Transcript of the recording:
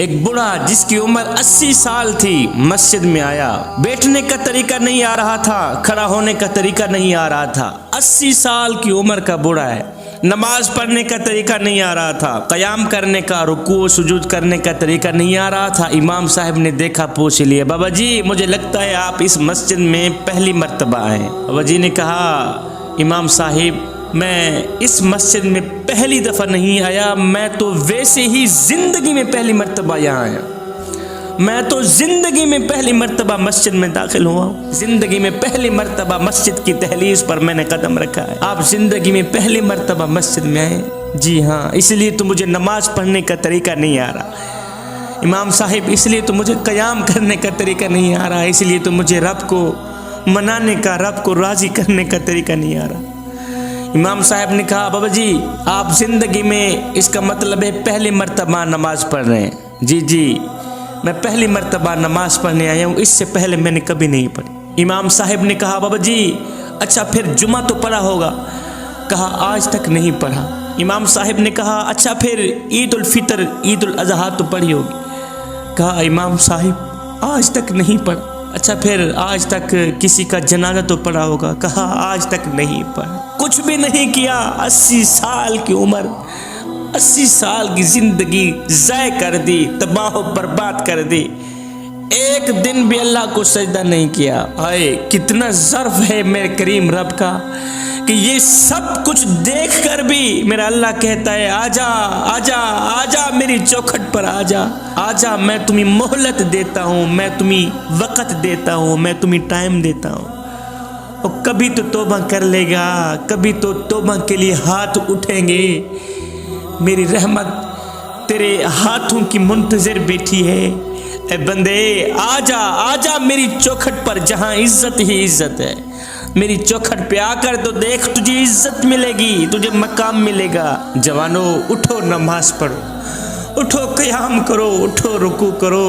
ایک بوڑھا جس کی عمر 80 سال تھی مسجد میں آیا. بیٹھنے کا طریقہ نہیں آ رہا تھا, کھڑا ہونے کا طریقہ نہیں آ رہا تھا. 80 سال کی عمر کا بوڑھا ہے. نماز پڑھنے کا طریقہ نہیں آ رہا تھا, قیام کرنے کا, رکوع و سجود کرنے کا طریقہ نہیں آ رہا تھا. امام صاحب نے دیکھا, پوچھ لیا, بابا جی مجھے لگتا ہے آپ اس مسجد میں پہلی مرتبہ آئے. بابا جی نے کہا, امام صاحب میں اس مسجد میں پہلی دفعہ نہیں آیا, میں تو ویسے ہی زندگی میں پہلی مرتبہ یہاں آیا. میں تو زندگی میں پہلی مرتبہ مسجد میں داخل ہوا ہوں. زندگی میں پہلی مرتبہ مسجد کی دہلیز پر میں نے قدم رکھا ہے. آپ زندگی میں پہلی مرتبہ مسجد میں آئے؟ جی ہاں. اس لیے تو مجھے نماز پڑھنے کا طریقہ نہیں آ رہا. امام صاحب اس لیے تو مجھے قیام کرنے کا طریقہ نہیں آ رہا, اس لیے تو مجھے رب کو منانے کا, رب کو راضی کرنے کا طریقہ نہیں آ رہا. امام صاحب نے کہا, بابا جی آپ زندگی میں, اس کا مطلب ہے پہلی مرتبہ نماز پڑھ رہے ہیں. جی جی میں پہلی مرتبہ نماز پڑھنے آیا ہوں, اس سے پہلے میں نے کبھی نہیں پڑھی. امام صاحب نے کہا, بابا جی اچھا پھر جمعہ تو پڑھا ہوگا؟ کہا آج تک نہیں پڑھا. امام صاحب نے کہا, اچھا پھر عید الفطر, عید الاضحیٰ تو پڑھی ہوگی؟ کہا امام صاحب آج تک نہیں پڑھا. اچھا پھر آج تک کسی کا جنازہ تو پڑھا ہوگا؟ کہا آج تک نہیں پڑھا. کچھ بھی نہیں کیا. 80 سال کی عمر, 80 سال کی زندگی ضائع کر دی, تباہ و برباد کر دی. ایک دن بھی اللہ کو سجدہ نہیں کیا. آئے کتنا ظرف ہے میرے کریم رب کا کہ یہ سب کچھ دیکھ کر بھی میرا اللہ کہتا ہے, آجا آجا آجا میری چوکھٹ پر آجا, آجا میں تمہیں مہلت دیتا ہوں, میں تمہیں وقت دیتا ہوں, میں تمہیں ٹائم دیتا ہوں. اور کبھی تو توبہ کر لے گا, کبھی تو توبہ کے لیے ہاتھ اٹھیں گے. میری رحمت تیرے ہاتھوں کی منتظر بیٹھی ہے. اے بندے آجا آجا میری چوکھٹ پر جہاں عزت ہی عزت ہے. میری چوکھٹ پہ آ کر تو دیکھ, تجھے عزت ملے گی, تجھے مقام ملے گا. جوانو اٹھو نماز پڑھو, اٹھو قیام کرو, اٹھو رکوع کرو.